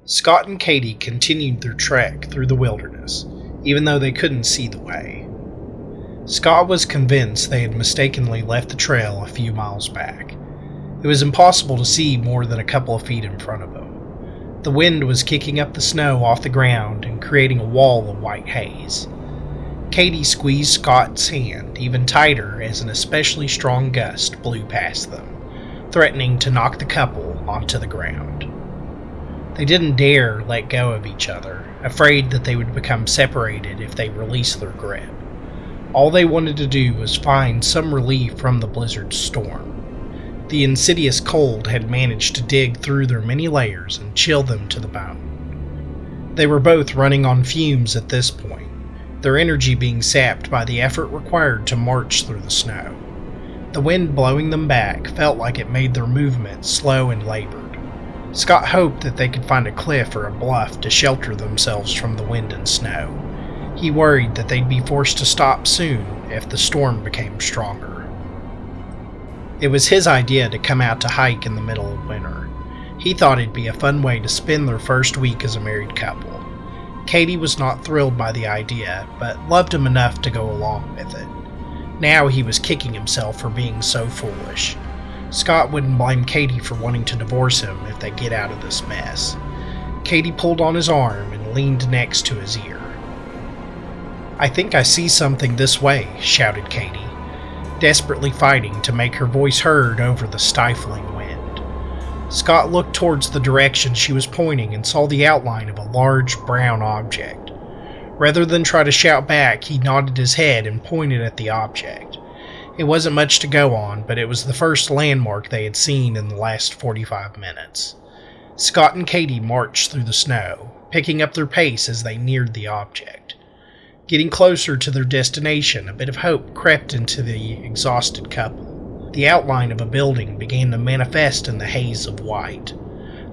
Scott and Katie continued their trek through the wilderness, even though they couldn't see the way. Scott was convinced they had mistakenly left the trail a few miles back. It was impossible to see more than a couple of feet in front of him. The wind was kicking up the snow off the ground and creating a wall of white haze. Katie squeezed Scott's hand even tighter as an especially strong gust blew past them, threatening to knock the couple onto the ground. They didn't dare let go of each other, afraid that they would become separated if they released their grip. All they wanted to do was find some relief from the blizzard's storm. The insidious cold had managed to dig through their many layers and chill them to the bone. They were both running on fumes at this point, their energy being sapped by the effort required to march through the snow. The wind blowing them back felt like it made their movement slow and labored. Scott hoped that they could find a cliff or a bluff to shelter themselves from the wind and snow. He worried that they'd be forced to stop soon if the storm became stronger. It was his idea to come out to hike in the middle of winter. He thought it'd be a fun way to spend their first week as a married couple. Katie was not thrilled by the idea, but loved him enough to go along with it. Now he was kicking himself for being so foolish. Scott wouldn't blame Katie for wanting to divorce him if they get out of this mess. Katie pulled on his arm and leaned next to his ear. "I think I see something this way," shouted Katie, desperately fighting to make her voice heard over the stifling wind. Scott looked towards the direction she was pointing and saw the outline of a large brown object. Rather than try to shout back, he nodded his head and pointed at the object. It wasn't much to go on, but it was the first landmark they had seen in the last 45 minutes. Scott and Katie marched through the snow, picking up their pace as they neared the object. Getting closer to their destination, a bit of hope crept into the exhausted couple. The outline of a building began to manifest in the haze of white.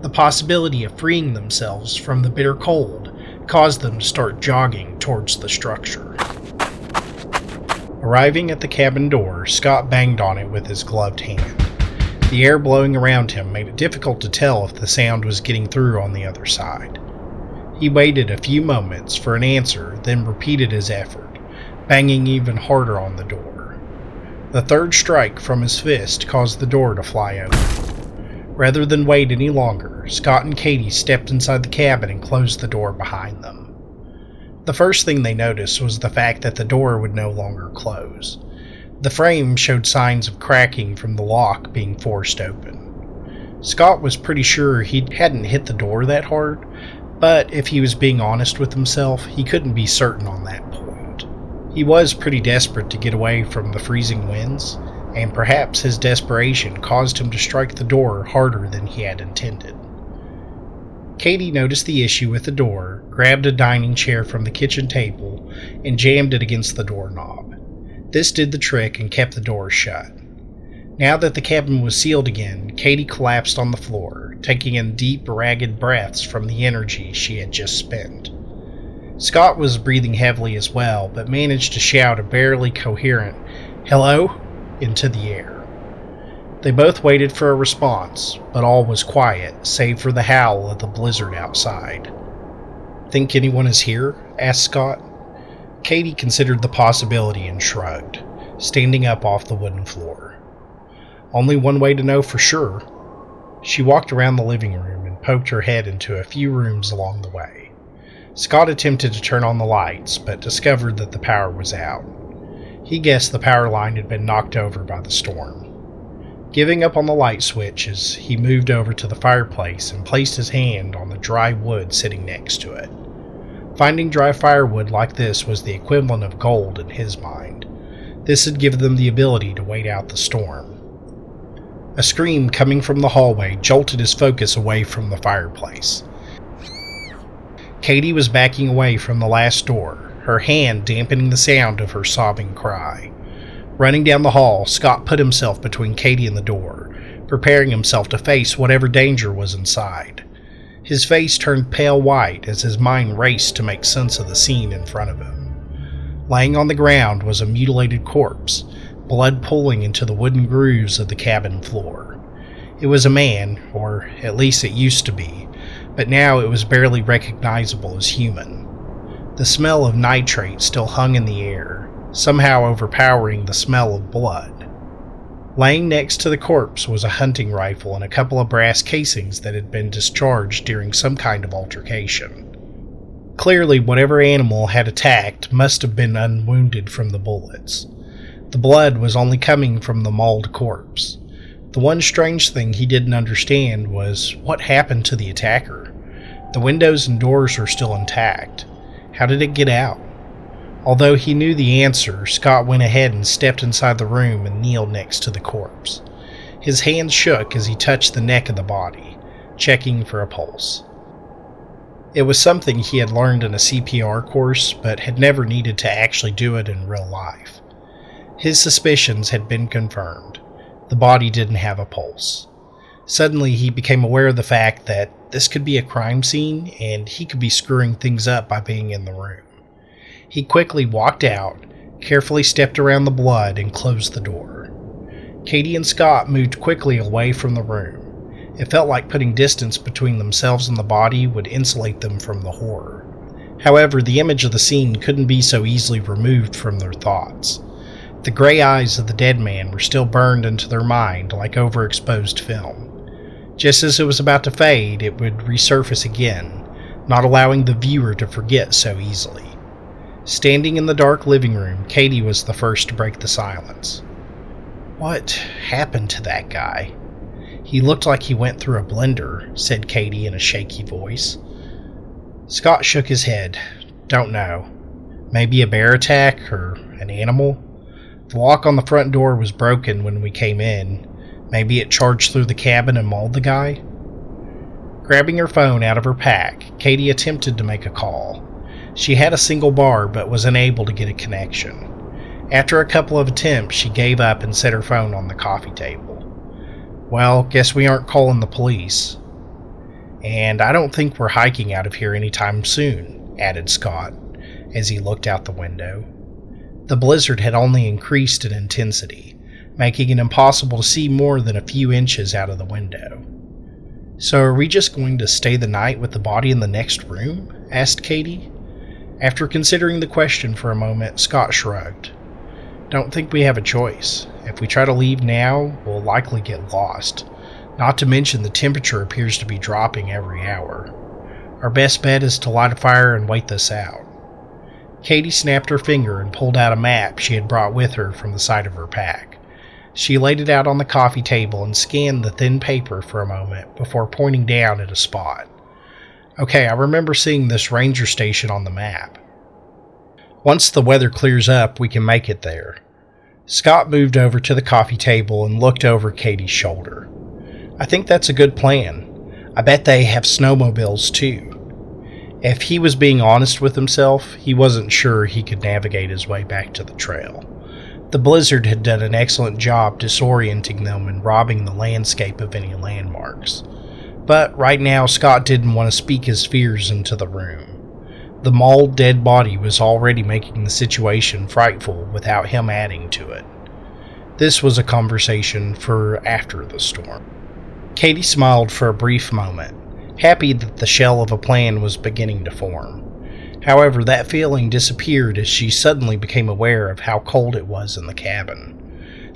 The possibility of freeing themselves from the bitter cold caused them to start jogging towards the structure. Arriving at the cabin door, Scott banged on it with his gloved hand. The air blowing around him made it difficult to tell if the sound was getting through on the other side. He waited a few moments for an answer, then repeated his effort, banging even harder on the door. The third strike from his fist caused the door to fly open. Rather than wait any longer, Scott and Katie stepped inside the cabin and closed the door behind them. The first thing they noticed was the fact that the door would no longer close. The frame showed signs of cracking from the lock being forced open. Scott was pretty sure he hadn't hit the door that hard, but if he was being honest with himself, he couldn't be certain on that point. He was pretty desperate to get away from the freezing winds, and perhaps his desperation caused him to strike the door harder than he had intended. Katie noticed the issue with the door, grabbed a dining chair from the kitchen table, and jammed it against the doorknob. This did the trick and kept the door shut. Now that the cabin was sealed again, Katie collapsed on the floor, taking in deep, ragged breaths from the energy she had just spent. Scott was breathing heavily as well, but managed to shout a barely coherent "Hello?" into the air. They both waited for a response, but all was quiet, save for the howl of the blizzard outside. "Think anyone is here?" asked Scott. Katie considered the possibility and shrugged, standing up off the wooden floor. "Only one way to know for sure." She walked around the living room and poked her head into a few rooms along the way. Scott attempted to turn on the lights, but discovered that the power was out. He guessed the power line had been knocked over by the storm. Giving up on the light switches, he moved over to the fireplace and placed his hand on the dry wood sitting next to it. Finding dry firewood like this was the equivalent of gold in his mind. This had given them the ability to wait out the storm. A scream coming from the hallway jolted his focus away from the fireplace. Katie was backing away from the last door, her hand dampening the sound of her sobbing cry. Running down the hall, Scott put himself between Katie and the door, preparing himself to face whatever danger was inside. His face turned pale white as his mind raced to make sense of the scene in front of him. Laying on the ground was a mutilated corpse, blood pooling into the wooden grooves of the cabin floor. It was a man, or at least it used to be, but now it was barely recognizable as human. The smell of nitrate still hung in the air, somehow overpowering the smell of blood. Laying next to the corpse was a hunting rifle and a couple of brass casings that had been discharged during some kind of altercation. Clearly, whatever animal had attacked must have been unwounded from the bullets. The blood was only coming from the mauled corpse. The one strange thing he didn't understand was what happened to the attacker. The windows and doors were still intact. How did it get out? Although he knew the answer, Scott went ahead and stepped inside the room and kneeled next to the corpse. His hands shook as he touched the neck of the body, checking for a pulse. It was something he had learned in a CPR course, but had never needed to actually do it in real life. His suspicions had been confirmed. The body didn't have a pulse. Suddenly he became aware of the fact that this could be a crime scene, and he could be screwing things up by being in the room. He quickly walked out, carefully stepped around the blood, and closed the door. Katie and Scott moved quickly away from the room. It felt like putting distance between themselves and the body would insulate them from the horror. However, the image of the scene couldn't be so easily removed from their thoughts. The gray eyes of the dead man were still burned into their mind like overexposed film. Just as it was about to fade, it would resurface again, not allowing the viewer to forget so easily. Standing in the dark living room, Katie was the first to break the silence. "What happened to that guy? He looked like he went through a blender," said Katie in a shaky voice. Scott shook his head. "Don't know. Maybe a bear attack or an animal? The lock on the front door was broken when we came in. Maybe it charged through the cabin and mauled the guy?" Grabbing her phone out of her pack, Katie attempted to make a call. She had a single bar but was unable to get a connection. After a couple of attempts, she gave up and set her phone on the coffee table. "Well, guess we aren't calling the police. And I don't think we're hiking out of here anytime soon," added Scott, as he looked out the window. The blizzard had only increased in intensity, making it impossible to see more than a few inches out of the window. "So are we just going to stay the night with the body in the next room?" asked Katie. After considering the question for a moment, Scott shrugged. "Don't think we have a choice. If we try to leave now, we'll likely get lost. Not to mention the temperature appears to be dropping every hour. Our best bet is to light a fire and wait this out." Katie snapped her finger and pulled out a map she had brought with her from the side of her pack. She laid it out on the coffee table and scanned the thin paper for a moment before pointing down at a spot. "Okay, I remember seeing this ranger station on the map. Once the weather clears up, we can make it there." Scott moved over to the coffee table and looked over Katie's shoulder. "I think that's a good plan. I bet they have snowmobiles too." If he was being honest with himself, he wasn't sure he could navigate his way back to the trail. The blizzard had done an excellent job disorienting them and robbing the landscape of any landmarks. But right now, Scott didn't want to speak his fears into the room. The mauled dead body was already making the situation frightful without him adding to it. This was a conversation for after the storm. Katie smiled for a brief moment, happy that the shell of a plan was beginning to form. However, that feeling disappeared as she suddenly became aware of how cold it was in the cabin.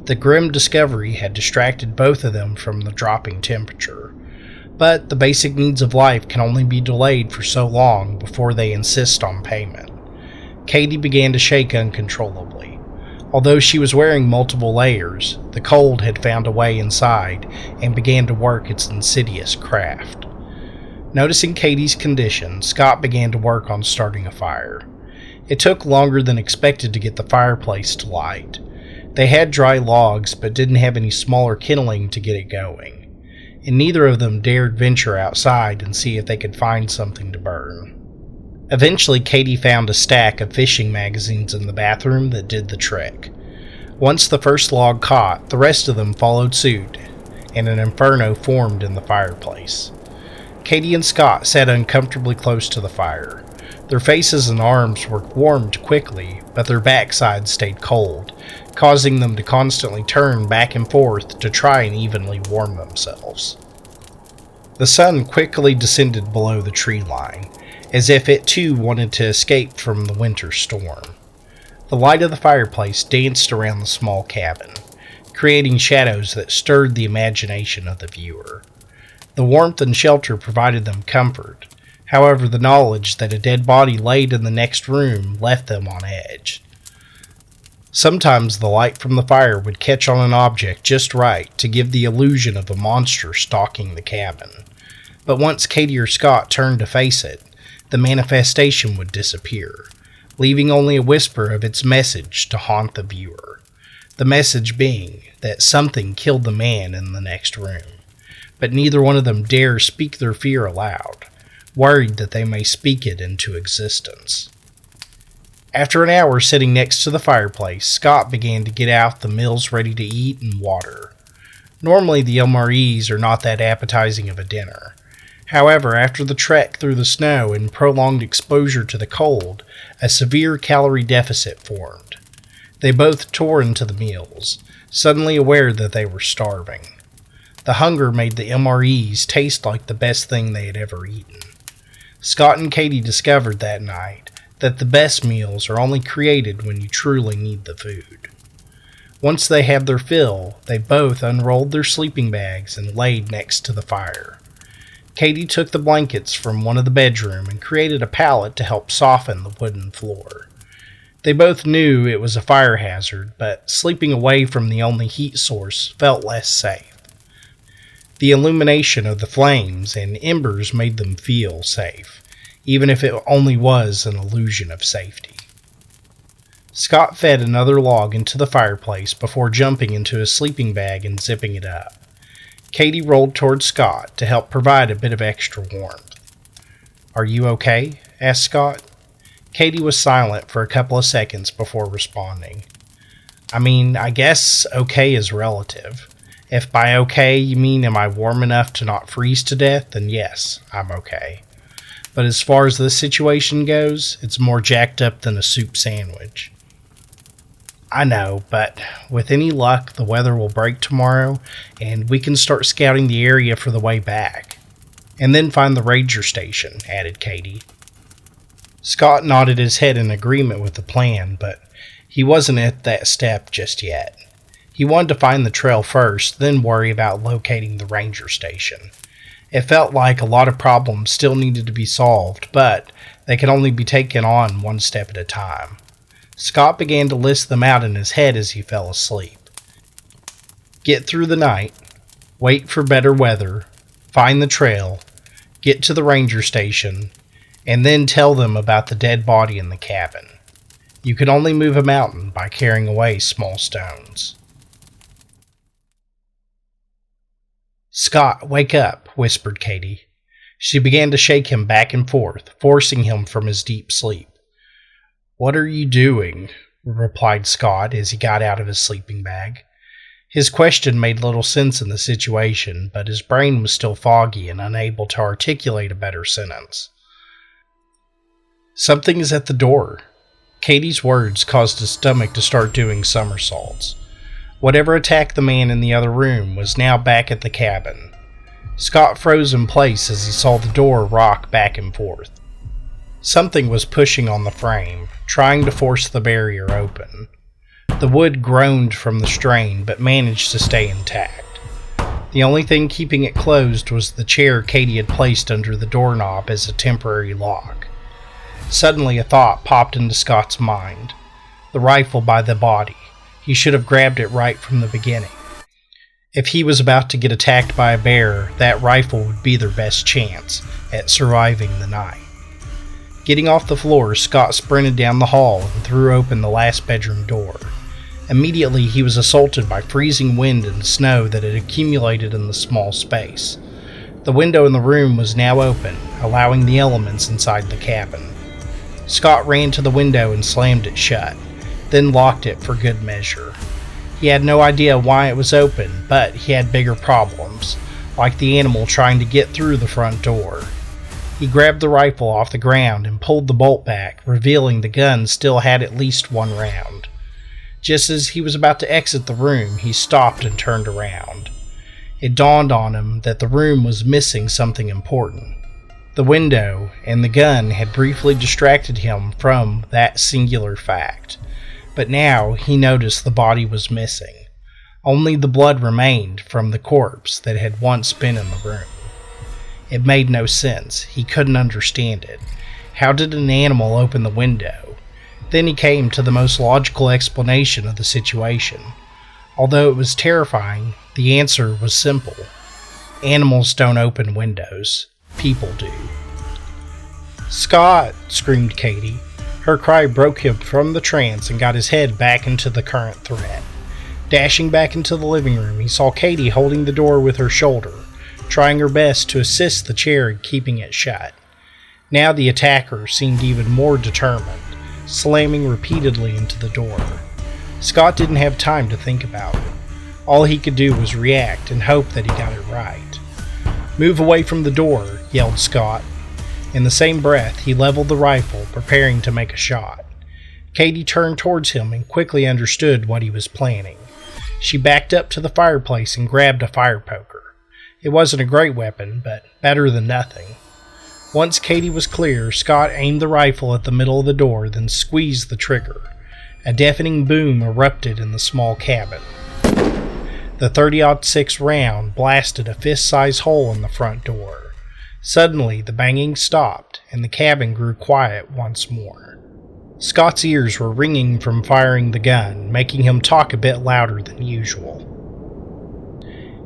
The grim discovery had distracted both of them from the dropping temperature. But the basic needs of life can only be delayed for so long before they insist on payment. Katie began to shake uncontrollably. Although she was wearing multiple layers, the cold had found a way inside and began to work its insidious craft. Noticing Katie's condition, Scott began to work on starting a fire. It took longer than expected to get the fireplace to light. They had dry logs but didn't have any smaller kindling to get it going, and neither of them dared venture outside and see if they could find something to burn. Eventually, Katie found a stack of fishing magazines in the bathroom that did the trick. Once the first log caught, the rest of them followed suit, and an inferno formed in the fireplace. Katie and Scott sat uncomfortably close to the fire. Their faces and arms were warmed quickly, but their backsides stayed cold, causing them to constantly turn back and forth to try and evenly warm themselves. The sun quickly descended below the tree line, as if it too wanted to escape from the winter storm. The light of the fireplace danced around the small cabin, creating shadows that stirred the imagination of the viewer. The warmth and shelter provided them comfort. However, the knowledge that a dead body laid in the next room left them on edge. Sometimes the light from the fire would catch on an object just right to give the illusion of a monster stalking the cabin. But once Katie or Scott turned to face it, the manifestation would disappear, leaving only a whisper of its message to haunt the viewer. The message being that something killed the man in the next room. But neither one of them dare speak their fear aloud, worried that they may speak it into existence. After an hour sitting next to the fireplace, Scott began to get out the meals ready to eat and water. Normally the MREs are not that appetizing of a dinner. However, after the trek through the snow and prolonged exposure to the cold, a severe calorie deficit formed. They both tore into the meals, suddenly aware that they were starving. The hunger made the MREs taste like the best thing they had ever eaten. Scott and Katie discovered that night that the best meals are only created when you truly need the food. Once they had their fill, they both unrolled their sleeping bags and laid next to the fire. Katie took the blankets from one of the bedrooms and created a pallet to help soften the wooden floor. They both knew it was a fire hazard, but sleeping away from the only heat source felt less safe. The illumination of the flames and embers made them feel safe, even if it only was an illusion of safety. Scott fed another log into the fireplace before jumping into his sleeping bag and zipping it up. Katie rolled toward Scott to help provide a bit of extra warmth. "Are you okay?" asked Scott. Katie was silent for a couple of seconds before responding. I guess okay is relative. If by okay you mean am I warm enough to not freeze to death, then yes, I'm okay. But as far as this situation goes, it's more jacked up than a soup sandwich." "I know, but with any luck, the weather will break tomorrow, and we can start scouting the area for the way back. And then find the ranger station," added Katie. Scott nodded his head in agreement with the plan, but he wasn't at that step just yet. He wanted to find the trail first, then worry about locating the ranger station. It felt like a lot of problems still needed to be solved, but they could only be taken on one step at a time. Scott began to list them out in his head as he fell asleep. Get through the night, wait for better weather, find the trail, get to the ranger station, and then tell them about the dead body in the cabin. You could only move a mountain by carrying away small stones. "Scott, wake up," whispered Katie. She began to shake him back and forth, forcing him from his deep sleep. "What are you doing?" replied Scott as he got out of his sleeping bag. His question made little sense in the situation, but his brain was still foggy and unable to articulate a better sentence. "Something is at the door." Katie's words caused his stomach to start doing somersaults. Whatever attacked the man in the other room was now back at the cabin. Scott froze in place as he saw the door rock back and forth. Something was pushing on the frame, trying to force the barrier open. The wood groaned from the strain, but managed to stay intact. The only thing keeping it closed was the chair Katie had placed under the doorknob as a temporary lock. Suddenly a thought popped into Scott's mind. The rifle by the body. He should have grabbed it right from the beginning. If he was about to get attacked by a bear, that rifle would be their best chance at surviving the night. Getting off the floor, Scott sprinted down the hall and threw open the last bedroom door. Immediately, he was assaulted by freezing wind and snow that had accumulated in the small space. The window in the room was now open, allowing the elements inside the cabin. Scott ran to the window and slammed it shut, then locked it for good measure. He had no idea why it was open, but he had bigger problems, like the animal trying to get through the front door. He grabbed the rifle off the ground and pulled the bolt back, revealing the gun still had at least one round. Just as he was about to exit the room, he stopped and turned around. It dawned on him that the room was missing something important. The window and the gun had briefly distracted him from that singular fact, but now he noticed the body was missing. Only the blood remained from the corpse that had once been in the room. It made no sense. He couldn't understand it. How did an animal open the window? Then he came to the most logical explanation of the situation. Although it was terrifying, the answer was simple. Animals don't open windows. People do. "Scott!" screamed Katie. Her cry broke him from the trance and got his head back into the current threat. Dashing back into the living room, he saw Katie holding the door with her shoulder, trying her best to assist the chair in keeping it shut. Now the attacker seemed even more determined, slamming repeatedly into the door. Scott didn't have time to think about it. All he could do was react and hope that he got it right. "Move away from the door," yelled Scott. In the same breath, he leveled the rifle, preparing to make a shot. Katie turned towards him and quickly understood what he was planning. She backed up to the fireplace and grabbed a fire poker. It wasn't a great weapon, but better than nothing. Once Katie was clear, Scott aimed the rifle at the middle of the door, then squeezed the trigger. A deafening boom erupted in the small cabin. The .30-06 round blasted a fist-sized hole in the front door. Suddenly, the banging stopped, and the cabin grew quiet once more. Scott's ears were ringing from firing the gun, making him talk a bit louder than usual.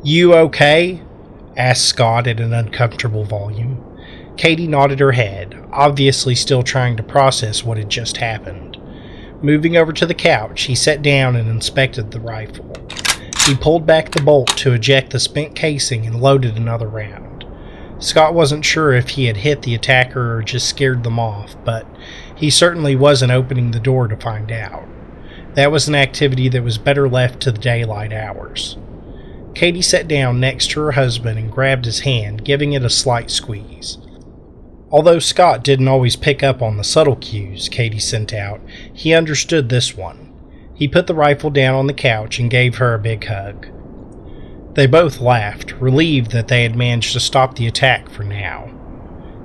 "You okay?" asked Scott at an uncomfortable volume. Katie nodded her head, obviously still trying to process what had just happened. Moving over to the couch, he sat down and inspected the rifle. He pulled back the bolt to eject the spent casing and loaded another round. Scott wasn't sure if he had hit the attacker or just scared them off, but he certainly wasn't opening the door to find out. That was an activity that was better left to the daylight hours. Katie sat down next to her husband and grabbed his hand, giving it a slight squeeze. Although Scott didn't always pick up on the subtle cues Katie sent out, he understood this one. He put the rifle down on the couch and gave her a big hug. They both laughed, relieved that they had managed to stop the attack for now.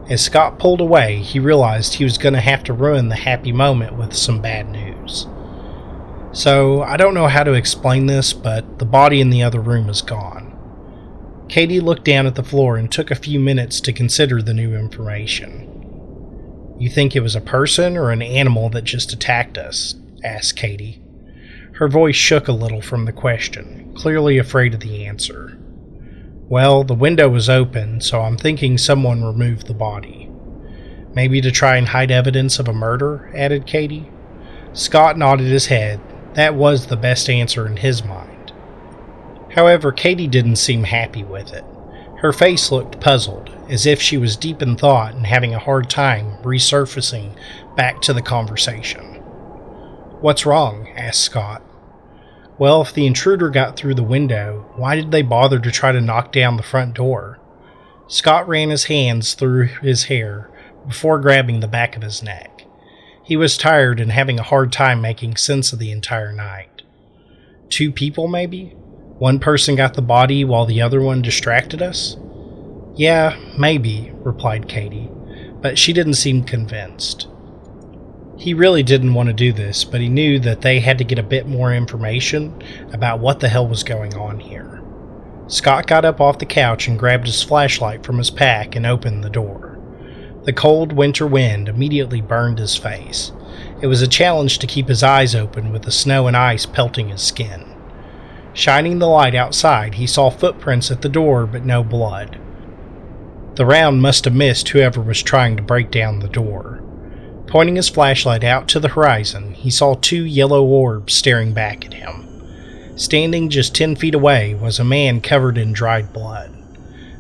As Scott pulled away, he realized he was going to have to ruin the happy moment with some bad news. "So, I don't know how to explain this, but the body in the other room is gone." Katie looked down at the floor and took a few minutes to consider the new information. "You think it was a person or an animal that just attacked us?" asked Katie. Her voice shook a little from the question, clearly afraid of the answer. "Well, the window was open, so I'm thinking someone removed the body. Maybe to try and hide evidence of a murder," added Katie. Scott nodded his head. That was the best answer in his mind. However, Katie didn't seem happy with it. Her face looked puzzled, as if she was deep in thought and having a hard time resurfacing back to the conversation. "What's wrong?" asked Scott. "Well, if the intruder got through the window, why did they bother to try to knock down the front door?" Scott ran his hands through his hair before grabbing the back of his neck. He was tired and having a hard time making sense of the entire night. "Two people, maybe? One person got the body while the other one distracted us?" "Yeah, maybe," replied Katie, but she didn't seem convinced. He really didn't want to do this, but he knew that they had to get a bit more information about what the hell was going on here. Scott got up off the couch and grabbed his flashlight from his pack and opened the door. The cold winter wind immediately burned his face. It was a challenge to keep his eyes open with the snow and ice pelting his skin. Shining the light outside, he saw footprints at the door, but no blood. The round must have missed whoever was trying to break down the door. Pointing his flashlight out to the horizon, he saw two yellow orbs staring back at him. Standing just 10 feet away was a man covered in dried blood.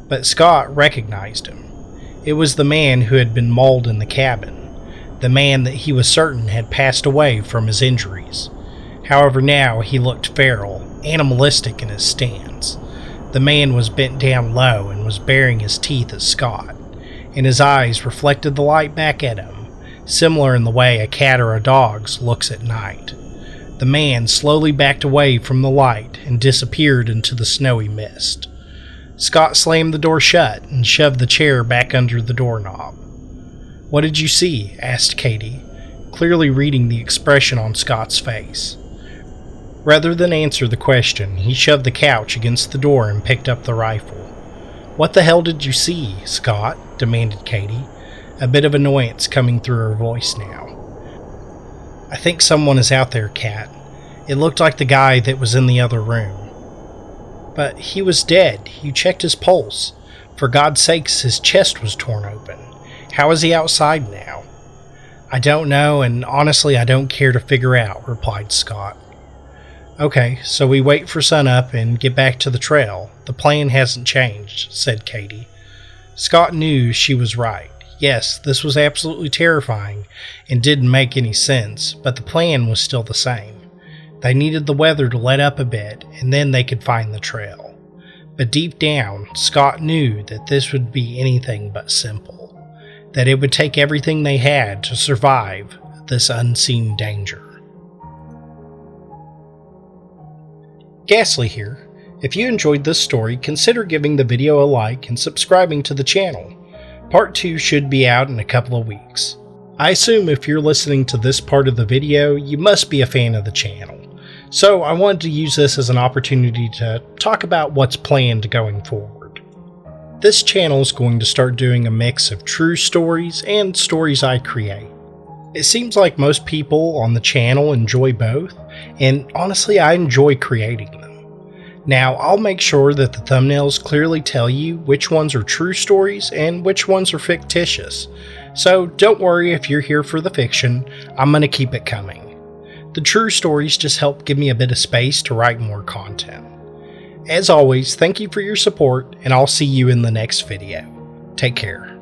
But Scott recognized him. It was the man who had been mauled in the cabin, the man that he was certain had passed away from his injuries. However, now he looked feral, animalistic in his stance. The man was bent down low and was baring his teeth at Scott, and his eyes reflected the light back at him, similar in the way a cat or a dog's looks at night. The man slowly backed away from the light and disappeared into the snowy mist. Scott slammed the door shut and shoved the chair back under the doorknob. "What did you see?" asked Katie, clearly reading the expression on Scott's face. Rather than answer the question, he shoved the couch against the door and picked up the rifle. "What the hell did you see, Scott?" demanded Katie, a bit of annoyance coming through her voice now. "I think someone is out there, Kat. It looked like the guy that was in the other room." "But he was dead. You checked his pulse. For God's sakes, his chest was torn open. How is he outside now?" "I don't know, and honestly I don't care to figure out," replied Scott. "Okay, so we wait for sunup and get back to the trail. The plan hasn't changed," said Katie. Scott knew she was right. Yes, this was absolutely terrifying and didn't make any sense, but the plan was still the same. They needed the weather to let up a bit, and then they could find the trail. But deep down, Scott knew that this would be anything but simple, that it would take everything they had to survive this unseen danger. Ghastly here. If you enjoyed this story, consider giving the video a like and subscribing to the channel. Part 2 should be out in a couple of weeks. I assume if you're listening to this part of the video, you must be a fan of the channel. So I wanted to use this as an opportunity to talk about what's planned going forward. This channel is going to start doing a mix of true stories and stories I create. It seems like most people on the channel enjoy both, and honestly I enjoy creating them. Now, I'll make sure that the thumbnails clearly tell you which ones are true stories and which ones are fictitious. So don't worry if you're here for the fiction, I'm going to keep it coming. The true stories just help give me a bit of space to write more content. As always, thank you for your support, and I'll see you in the next video. Take care.